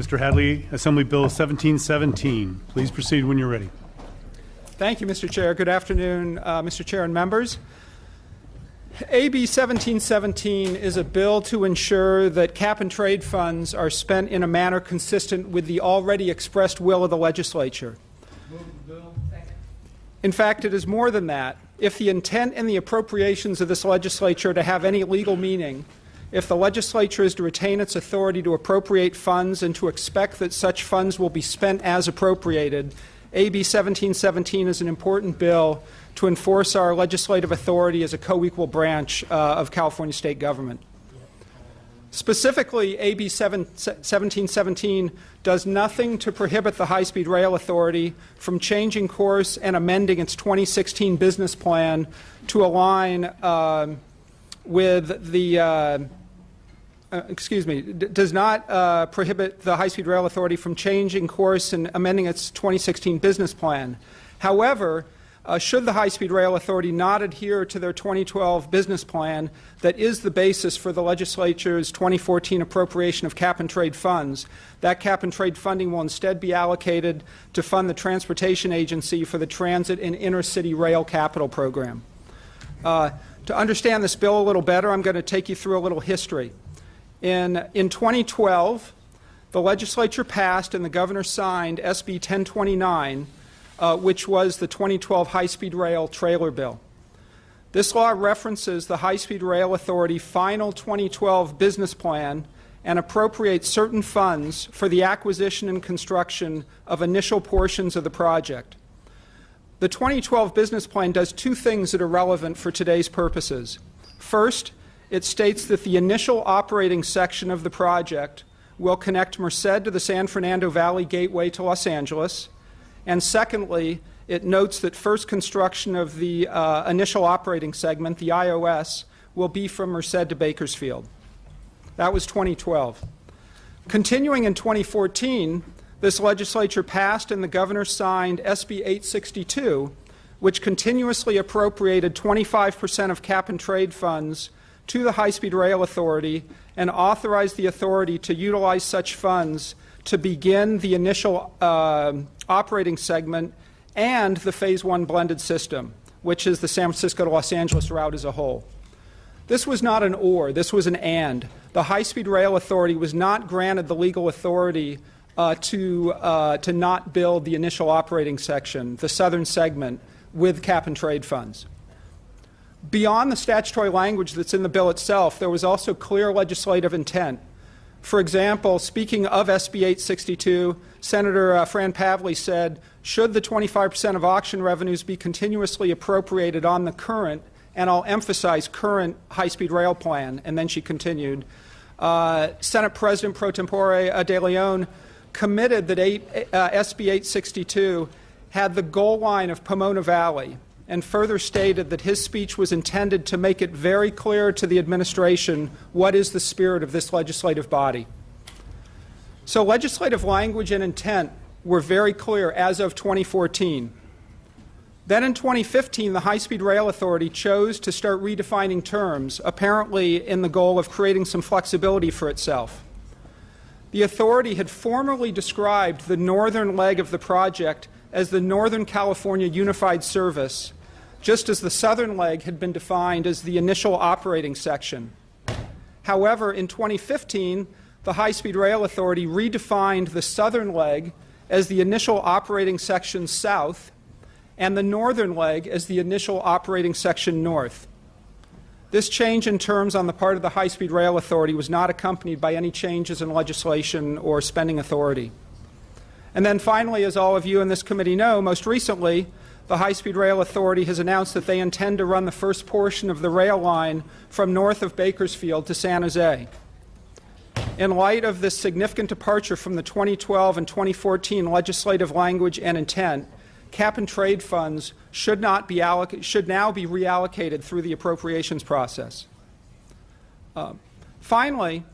Mr. Hadley, Assembly Bill 1717. Please proceed when you're ready. Thank you, Mr. Chair. Good afternoon, Mr. Chair and members. AB 1717 is a bill to ensure that cap and trade funds are spent in a manner consistent with the already expressed will of the legislature. Move the bill. Second. In fact, it is more than that. If the intent and the appropriations of this legislature to have any legal meaning, if the legislature is to retain its authority to appropriate funds and to expect that such funds will be spent as appropriated, AB 1717 is an important bill to enforce our legislative authority as a co-equal branch of California state government. Specifically, AB 1717 does nothing to prohibit the High-Speed Rail Authority from changing course and amending its 2016 business plan to align with the does not prohibit the High-Speed Rail Authority from changing course and amending its 2016 business plan. However, should the High-Speed Rail Authority not adhere to their 2012 business plan that is the basis for the legislature's 2014 appropriation of cap and trade funds, that cap and trade funding will instead be allocated to fund the Transportation Agency for the Transit and Intercity Rail Capital Program. To understand this bill a little better, I'm going to take you through a little history. In 2012, the legislature passed and the governor signed SB 1029, which was the 2012 High-Speed Rail Trailer Bill. This law references the High-Speed Rail Authority final 2012 business plan and appropriates certain funds for the acquisition and construction of initial portions of the project. The 2012 business plan does two things that are relevant for today's purposes. First, it states that the initial operating section of the project will connect Merced to the San Fernando Valley Gateway to Los Angeles. And secondly, it notes that first construction of the initial operating segment, the IOS, will be from Merced to Bakersfield. That was 2012. Continuing in 2014, this legislature passed and the governor signed SB 862, which continuously appropriated 25% of cap and trade funds to the High-Speed Rail Authority and authorized the authority to utilize such funds to begin the initial operating segment and the Phase 1 blended system, which is the San Francisco to Los Angeles route as a whole. This was not an or, this was an and. The High-Speed Rail Authority was not granted the legal authority to not build the initial operating section, the southern segment, with cap and trade funds. Beyond the statutory language that's in the bill itself, there was also clear legislative intent. For example, speaking of SB 862, Senator Fran Pavley said, should the 25% of auction revenues be continuously appropriated on the current, and I'll emphasize current, high-speed rail plan, and then she continued, Senate President pro tempore De Leon committed that SB 862 had the goal line of Pomona Valley, and further stated that his speech was intended to make it very clear to the administration what is the spirit of this legislative body. So legislative language and intent were very clear as of 2014. Then in 2015, the High-Speed Rail Authority chose to start redefining terms, apparently in the goal of creating some flexibility for itself. The authority had formerly described the northern leg of the project as the Northern California Unified Service, just as the southern leg had been defined as the initial operating section. However, in 2015, the High-Speed Rail Authority redefined the southern leg as the initial operating section south and the northern leg as the initial operating section north. This change in terms on the part of the High-Speed Rail Authority was not accompanied by any changes in legislation or spending authority. And then finally, as all of you in this committee know, most recently, the High-Speed Rail Authority has announced that they intend to run the first portion of the rail line from north of Bakersfield to San Jose. In light of this significant departure from the 2012 and 2014 legislative language and intent, cap and trade funds should now be reallocated through the appropriations process. Finally,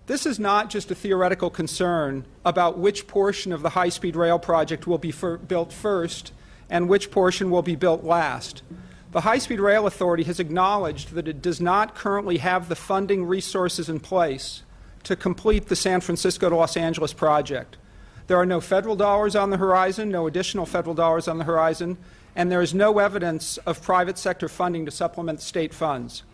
this is not just a theoretical concern about which portion of the high-speed rail project will be built first and which portion will be built last. The High-Speed Rail Authority has acknowledged that it does not currently have the funding resources in place to complete the San Francisco to Los Angeles project. There are no federal dollars on the horizon, no additional federal dollars on the horizon, and there is no evidence of private sector funding to supplement state funds.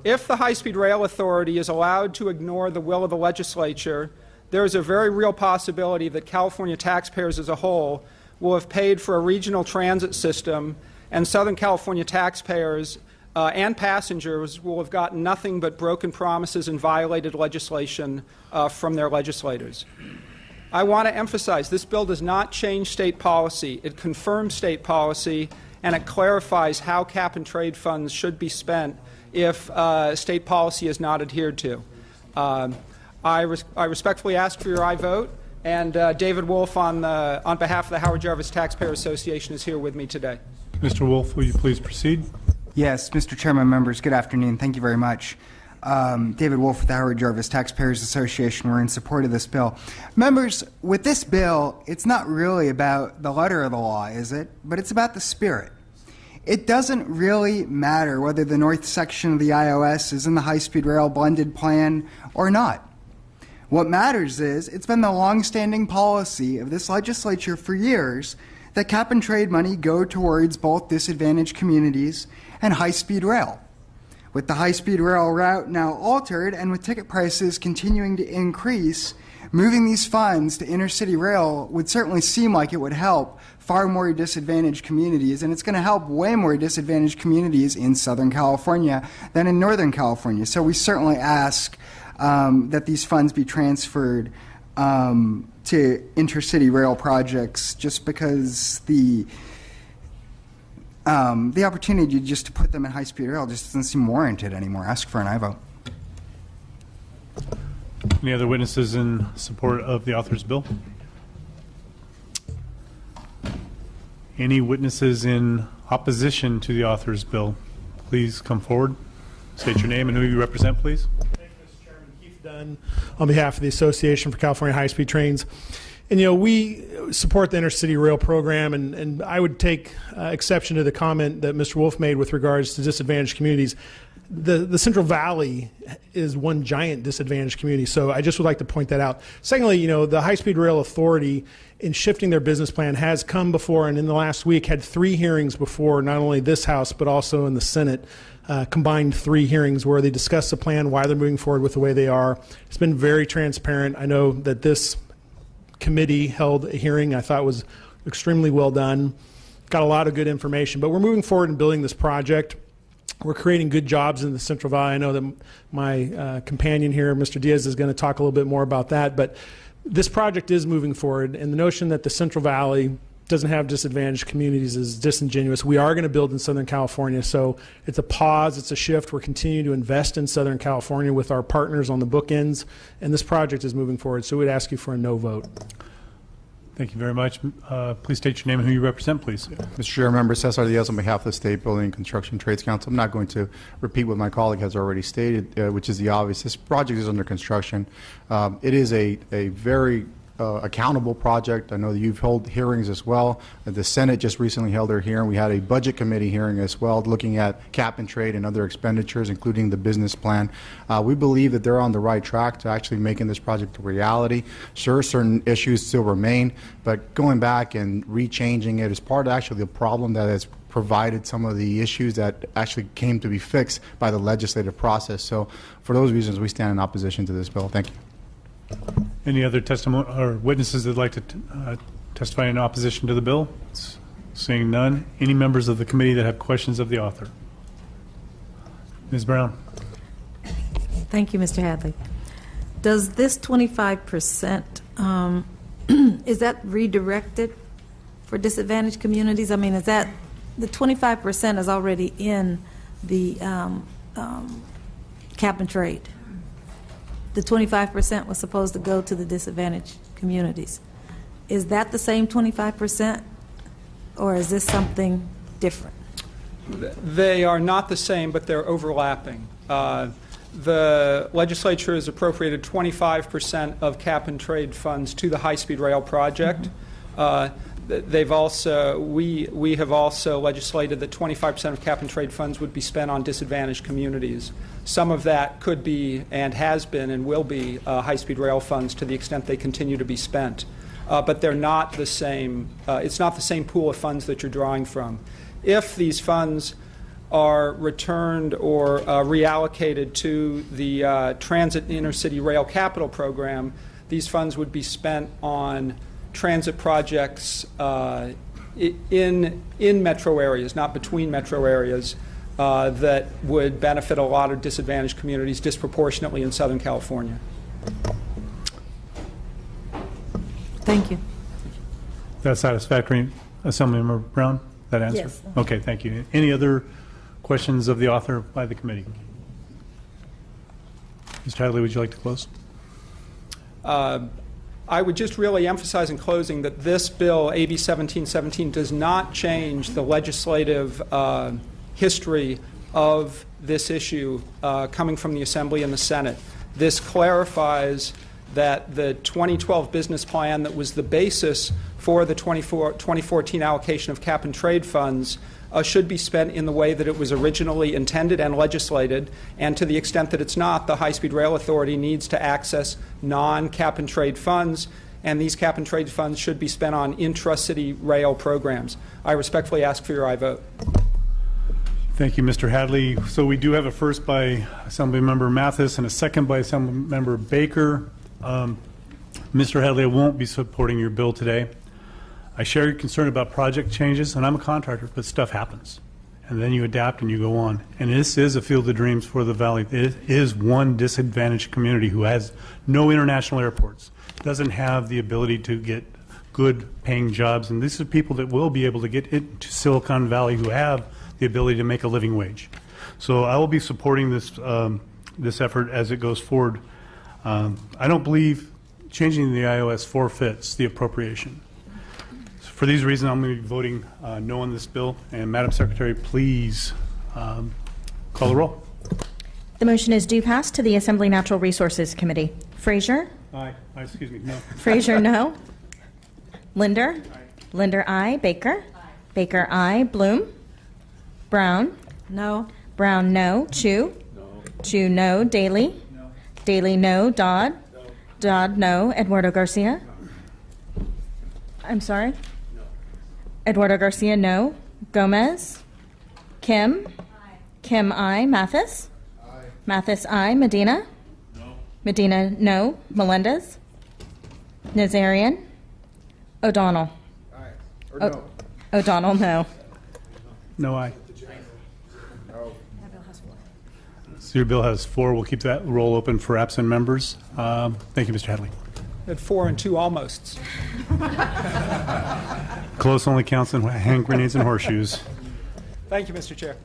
If the High-Speed Rail Authority is allowed to ignore the will of the legislature, there is a very real possibility that California taxpayers as a whole will have paid for a regional transit system, and Southern California taxpayers and passengers will have gotten nothing but broken promises and violated legislation from their legislators. I want to emphasize this bill does not change state policy. It confirms state policy, and it clarifies how cap and trade funds should be spent if state policy is not adhered to. I respectfully ask for your aye vote, and David Wolf on behalf of the Howard Jarvis Taxpayer Association is here with me today. Mr. Wolf, will you please proceed? Yes, Mr. Chairman, members, good afternoon. Thank you very much. David Wolf with the Howard Jarvis Taxpayers Association. We're in support of this bill. Members, with this bill, it's not really about the letter of the law, is it? But it's about the spirit. It doesn't really matter whether the north section of the IOS is in the high-speed rail blended plan or not. What matters is it's been the long-standing policy of this legislature for years that cap and trade money go towards both disadvantaged communities and high-speed rail. With the high-speed rail route now altered and with ticket prices continuing to increase, moving these funds to intercity rail would certainly seem like it would help far more disadvantaged communities, and it's going to help way more disadvantaged communities in Southern California than in Northern California. So we certainly ask that these funds be transferred to intercity rail projects, just because the opportunity just to put them in high-speed rail just doesn't seem warranted anymore. Ask for an aye vote. Any other witnesses in support of the author's bill? Any witnesses in opposition to the author's bill? Please come forward. State your name and who you represent, please. Thank you, Mr. Chairman. Keith Dunn on behalf of the Association for California High-Speed Trains. And, you know, we support the intercity rail program, and I would take exception to the comment that Mr. Wolf made with regards to disadvantaged communities. The Central Valley is one giant disadvantaged community, so I just would like to point that out. Secondly, you know, the High-Speed Rail Authority, in shifting their business plan, has come before, and in the last week had 3 hearings before not only this House but also in the Senate, combined 3 hearings where they discussed the plan, why they're moving forward with the way they are. It's been very transparent. I know that this committee held a hearing I thought was extremely well done, got a lot of good information, but we're moving forward in building this project. We're creating good jobs in the Central Valley. I know that my companion here, Mr. Diaz, is going to talk a little bit more about that, but this project is moving forward, and the notion that the Central Valley doesn't have disadvantaged communities is disingenuous. We are going to build in Southern California, so it's a pause, it's a shift. We're continuing to invest in Southern California with our partners on the bookends, and this project is moving forward, so we'd ask you for a no vote. Thank you very much. Please state your name and who you represent, please. Mr. Chair, member Cesar Diaz on behalf of the State Building and Construction Trades Council. I'm not going to repeat what my colleague has already stated, which is the obvious. This project is under construction. It is a very accountable project. I know that you've held hearings as well. The Senate just recently held their hearing. We had a budget committee hearing as well, looking at cap and trade and other expenditures, including the business plan. We believe that they're on the right track to actually making this project a reality. Sure, certain issues still remain, but going back and rechanging it is part of actually the problem that has provided some of the issues that actually came to be fixed by the legislative process. So for those reasons, we stand in opposition to this bill. Thank you. Any other testimony or witnesses that would like to testify in opposition to the bill? Seeing none. Any members of the committee that have questions of the author? Ms. Brown. Thank you, Mr. Hadley. Does this 25%, is that redirected for disadvantaged communities? I mean, is that the 25% is already in the cap and trade? The 25% was supposed to go to the disadvantaged communities. Is that the same 25%, or is this something different? They are not the same, but they're overlapping. The legislature has appropriated 25% of cap and trade funds to the high-speed rail project. they've also, we have also legislated that 25% of cap and trade funds would be spent on disadvantaged communities. Some of that could be and has been and will be high-speed rail funds to the extent they continue to be spent. But they're not the same, it's not the same pool of funds that you're drawing from. If these funds are returned or reallocated to the Transit Intercity Rail Capital Program, these funds would be spent on transit projects in metro areas, not between metro areas, that would benefit a lot of disadvantaged communities disproportionately in Southern California. Thank you. That's satisfactory, Assemblymember Brown? That answer? Yes. Okay, thank you. Any other questions of the author by the committee? Mr. Hadley, would you like to close? I would just really emphasize in closing that this bill, AB 1717, does not change the legislative history of this issue coming from the Assembly and the Senate. This clarifies that the 2012 business plan that was the basis for the 2014 allocation of cap and trade funds should be spent in the way that it was originally intended and legislated, and to the extent that it's not, the High-Speed Rail Authority needs to access non-cap and trade funds, and these cap and trade funds should be spent on intra-city rail programs. I respectfully ask for your aye vote. Thank you, Mr. Hadley. So we do have a first by Assemblymember Mathis and a second by Assemblymember Baker. Mr. Hadley, I won't be supporting your bill today. I share your concern about project changes, and I'm a contractor, but stuff happens. And then you adapt and you go on. And this is a field of dreams for the Valley. It is one disadvantaged community who has no international airports, doesn't have the ability to get good paying jobs. And these are people that will be able to get into Silicon Valley who have the ability to make a living wage. So I will be supporting this, this effort as it goes forward. I don't believe changing the iOS forfeits the appropriation. For these reasons, I'm going to be voting no on this bill. And Madam Secretary, please call the roll. The motion is due pass to the Assembly Natural Resources Committee. Frazier? Aye. Excuse me. No. Frazier, no. Linder? Aye. Linder, aye. Baker? Aye. Baker, aye. Bloom? Brown? No. Brown, no. Chu? No. Chu, no. Daly? No. Daly, no. Dodd? No. Dodd, no. Eduardo Garcia? No. I'm sorry? No. Eduardo Garcia, no. Gomez? Kim? Aye. Kim, aye. Mathis? Aye. Mathis, aye. Medina? No. Medina, no. Melendez? Nazarian? O'Donnell? Aye. Or no. O'Donnell, no. No aye. So your bill has 4. We'll keep that roll open for absent members. Thank you, Mr. Hadley. At 4 and 2 almosts. Close only counts in hand grenades and horseshoes. Thank you, Mr. Chair.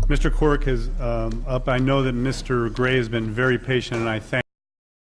Mr. Quirk is up. I know that Mr. Gray has been very patient, and I thank